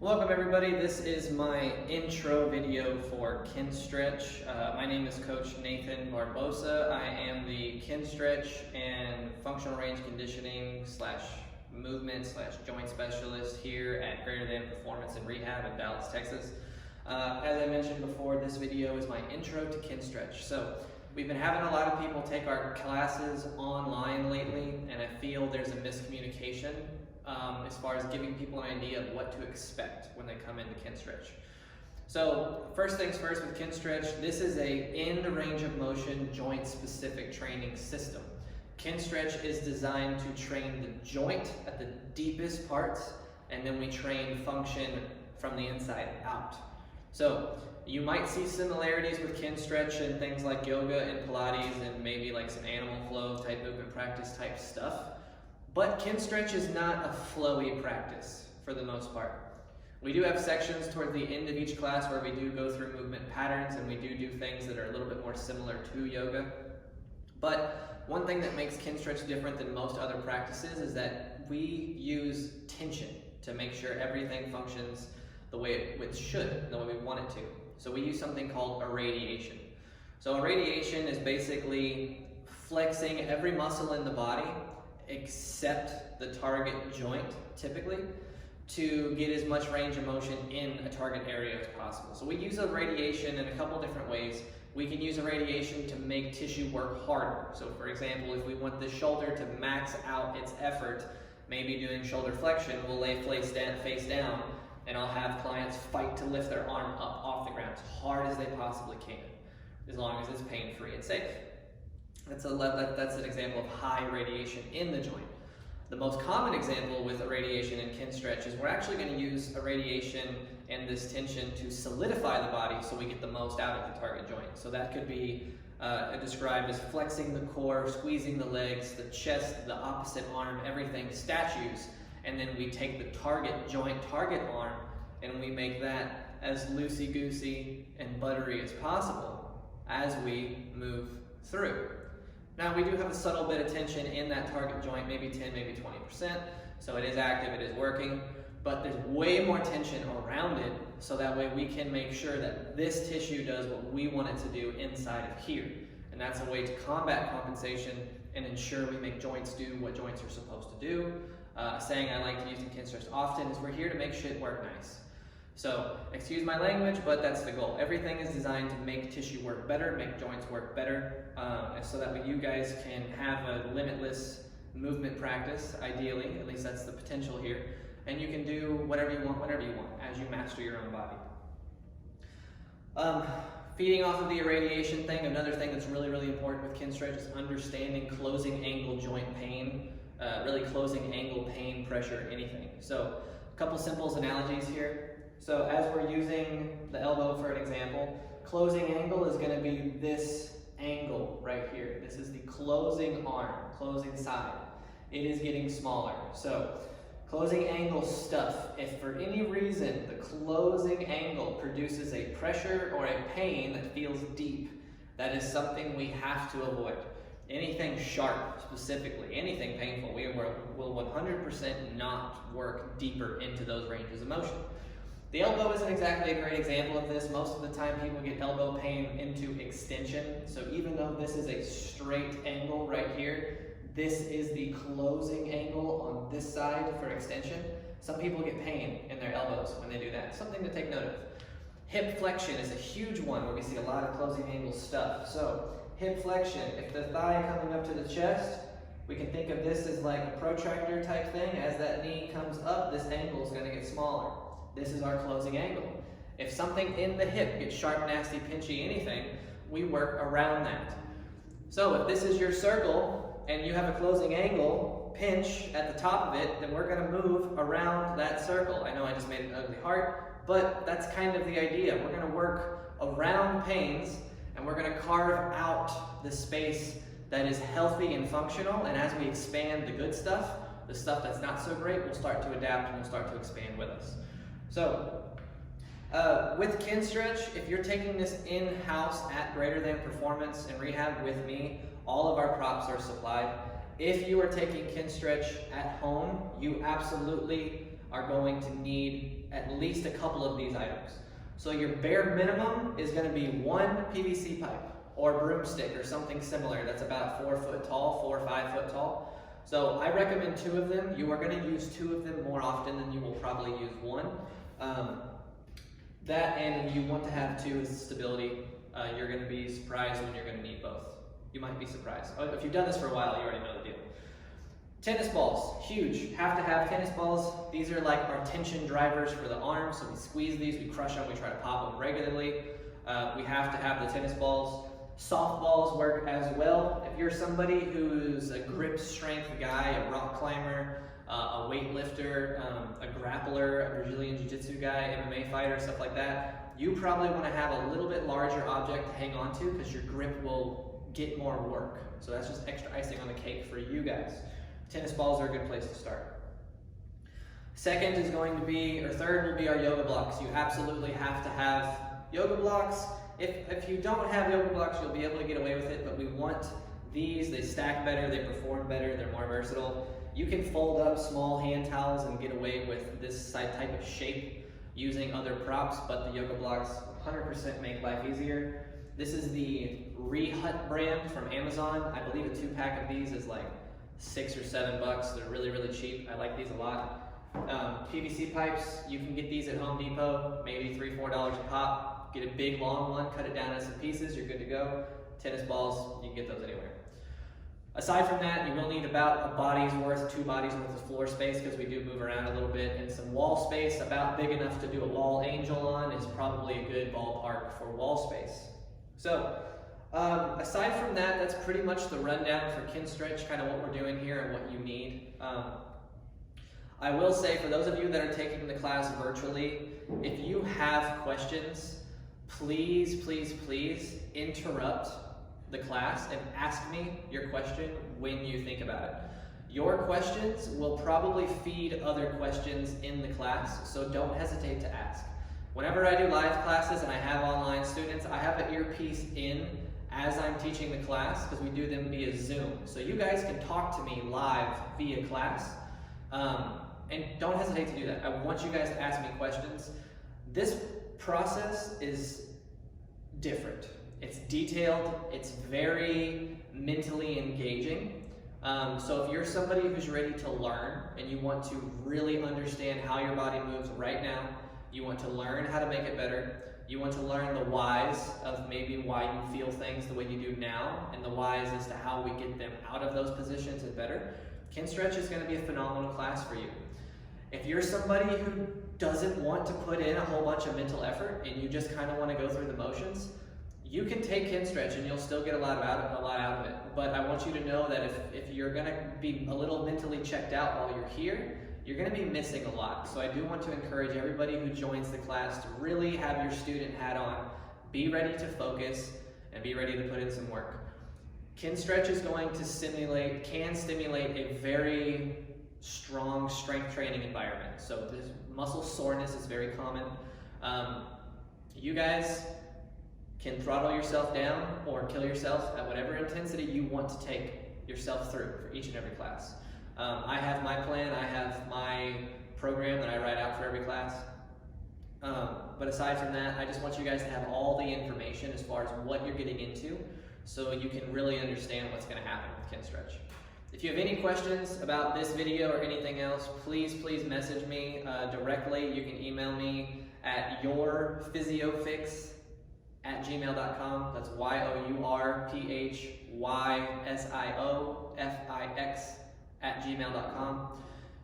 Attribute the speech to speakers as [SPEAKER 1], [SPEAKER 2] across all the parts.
[SPEAKER 1] Welcome everybody, this is my intro video for Kinstretch. My name is Coach Nathan Barbosa. I am the Kinstretch and functional range conditioning / movement / joint specialist here at Greater Than Performance and Rehab in Dallas, Texas. As I mentioned before, this video is my intro to Kinstretch. So we've been having a lot of people take our classes online lately, and I feel there's a miscommunication as far as giving people an idea of what to expect when they come into Kinstretch. So first things first with Kinstretch, this is a in range of motion joint specific training system. Kinstretch is designed to train the joint at the deepest parts, and then we train function from the inside out. So you might see similarities with Kinstretch and things like yoga and Pilates and maybe like some animal flow type movement practice type stuff. But Kinstretch is not a flowy practice for the most part. We do have sections toward the end of each class where we do go through movement patterns and we do things that are a little bit more similar to yoga. But one thing that makes Kinstretch different than most other practices is that we use tension to make sure everything functions the way it should, the way we want it to. So we use something called irradiation. So irradiation is basically flexing every muscle in the body except the target joint, typically, to get as much range of motion in a target area as possible. So we use irradiation in a couple different ways. We can use irradiation to make tissue work harder. So for example, if we want the shoulder to max out its effort, maybe doing shoulder flexion, we'll lay face down, and I'll have clients fight to lift their arm up off the ground as hard as they possibly can, as long as it's pain-free and safe. That's an example of high radiation in the joint. The most common example with irradiation in Kinstretch is we're actually going to use irradiation and this tension to solidify the body so we get the most out of the target joint. So that could be described as flexing the core, squeezing the legs, the chest, the opposite arm, everything, statues, and then we take the target joint, target arm, and we make that as loosey-goosey and buttery as possible as we move through. Now we do have a subtle bit of tension in that target joint, maybe 10, maybe 20%, so it is active, it is working, but there's way more tension around it, so that way we can make sure that this tissue does what we want it to do inside of here. And that's a way to combat compensation and ensure we make joints do what joints are supposed to do. Saying I like to use in Kinstretch often is we're here to make shit work nice. So, excuse my language, but that's the goal. Everything is designed to make tissue work better, make joints work better, so that you guys can have a limitless movement practice, ideally, at least that's the potential here, and you can do whatever you want, whenever you want, as you master your own body. Feeding off of the irradiation thing, another thing that's really important with Kinstretch is understanding closing angle joint pain, really closing angle pain, pressure, anything. So, a couple simple analogies here. So as we're using the elbow for an example, closing angle is going to be this angle right here. This is the closing arm, closing side. It is getting smaller. So closing angle stuff, if for any reason the closing angle produces a pressure or a pain that feels deep, that is something we have to avoid. Anything sharp, specifically, anything painful, we will 100% not work deeper into those ranges of motion. The elbow isn't exactly a great example of this. Most of the time people get elbow pain into extension. So even though this is a straight angle right here, this is the closing angle on this side for extension. Some people get pain in their elbows when they do that. Something to take note of. Hip flexion is a huge one where we see a lot of closing angle stuff. So hip flexion, if the thigh coming up to the chest, we can think of this as like a protractor type thing. As that knee comes up, this angle is going to get smaller. This is our closing angle. If something in the hip gets sharp, nasty, pinchy, anything, we work around that. So if this is your circle and you have a closing angle, pinch at the top of it, then we're going to move around that circle. I know I just made an ugly heart, but that's kind of the idea. We're going to work around pains and we're going to carve out the space that is healthy and functional, and as we expand the good stuff, the stuff that's not so great will start to adapt and will start to expand with us. So, with Kinstretch, if you're taking this in-house at Greater Than Performance and Rehab with me, all of our props are supplied. If you are taking Kinstretch at home, you absolutely are going to need at least a couple of these items. So your bare minimum is going to be one PVC pipe or broomstick or something similar that's about 4 foot tall, 4 or 5 foot tall. So I recommend 2 of them. You are going to use 2 of them more often than you will probably use 1. That, and you want to have 2 is stability. You're going to be surprised when you're going to need both. You might be surprised. If you've done this for a while, you already know the deal. Tennis balls, huge. Have to have tennis balls. These are like our tension drivers for the arms. So we squeeze these, we crush them, we try to pop them regularly. We have to have the tennis balls. Softballs work as well. If you're somebody who's a grip strength guy, a rock climber, a weightlifter, a grappler, a Brazilian Jiu-Jitsu guy, MMA fighter, stuff like that, you probably want to have a little bit larger object to hang on to because your grip will get more work. So that's just extra icing on the cake for you guys. Tennis balls are a good place to start. Second is going to be, or third will be our yoga blocks. You absolutely have to have yoga blocks. If you don't have yoga blocks, you'll be able to get away with it, but we want these. They stack better, they perform better, they're more versatile. You can fold up small hand towels and get away with this type of shape using other props, but the yoga blocks 100% make life easier. This is the Rehut brand from Amazon. I believe a 2-pack of these is like $6 or $7. They're really, really cheap. I like these a lot. PVC pipes, you can get these at Home Depot, maybe $3 or $4 a pop. Get a big long one, cut it down into some pieces, you're good to go. Tennis balls, you can get those anywhere. Aside from that, you will need about a body's worth, 2 bodies worth of floor space because we do move around a little bit, and some wall space about big enough to do a wall angel on is probably a good ballpark for wall space. So, aside from that, that's pretty much the rundown for Kinstretch, kind of what we're doing here and what you need. I will say, for those of you that are taking the class virtually, if you have questions, please, please, please interrupt the class and ask me your question when you think about it. Your questions will probably feed other questions in the class, so don't hesitate to ask. Whenever I do live classes and I have online students, I have an earpiece in as I'm teaching the class because we do them via Zoom. So you guys can talk to me live via class, and don't hesitate to do that. I want you guys to ask me questions. This process is different. It's detailed, it's very mentally engaging. So if you're somebody who's ready to learn and you want to really understand how your body moves right now, you want to learn how to make it better, you want to learn the whys of maybe why you feel things the way you do now, and the whys as to how we get them out of those positions and better, Kinstretch is going to be a phenomenal class for you. If you're somebody who doesn't want to put in a whole bunch of mental effort and you just kind of want to go through the motions, you can take Kinstretch and you'll still get a lot out of it. But I want you to know that if you're going to be a little mentally checked out while you're here, you're going to be missing a lot. So I do want to encourage everybody who joins the class to really have your student hat on, be ready to focus, and be ready to put in some work. Kinstretch is going to can stimulate a very strong strength training environment. So this muscle soreness is very common. You guys can throttle yourself down or kill yourself at whatever intensity you want to take yourself through for each and every class. I have my plan, I have my program that I write out for every class. But aside from that, I just want you guys to have all the information as far as what you're getting into so you can really understand what's going to happen with Kinstretch. If you have any questions about this video or anything else, please message me directly. You can email me at yourphysiofix@gmail.com. That's yourphysiofix@gmail.com.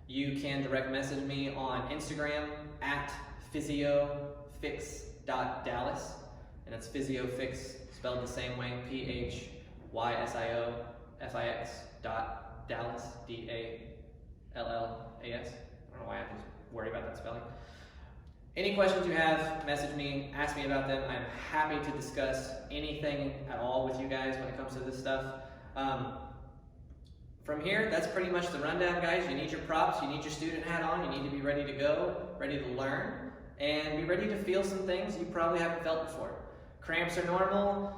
[SPEAKER 1] You can direct message me on Instagram at physiofix.dallas, and that's physiofix spelled the same way, PHYSIOFIX.Dallas, DALLAS. I don't know why I have to worry about that spelling. Any questions you have, message me, ask me about them. I'm happy to discuss anything at all with you guys when it comes to this stuff. From here, that's pretty much the rundown, guys. You need your props, you need your student hat on, you need to be ready to go, ready to learn, and be ready to feel some things you probably haven't felt before. Cramps are normal.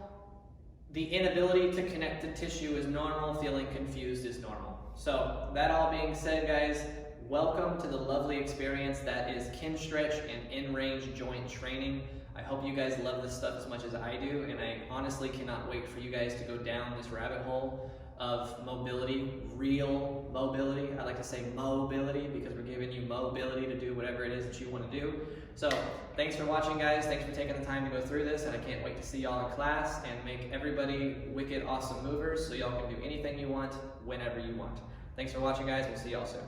[SPEAKER 1] The inability to connect to tissue is normal. Feeling confused is normal. So, that all being said, guys, welcome to the lovely experience that is Kinstretch and in-range joint training. I hope you guys love this stuff as much as I do, and I honestly cannot wait for you guys to go down this rabbit hole of mobility, real mobility. I like to say mobility because we're giving you mobility to do whatever it is that you want to do. So thanks for watching, guys. Thanks for taking the time to go through this, and I can't wait to see y'all in class and make everybody wicked awesome movers so y'all can do anything you want whenever you want. Thanks for watching, guys. We'll see y'all soon.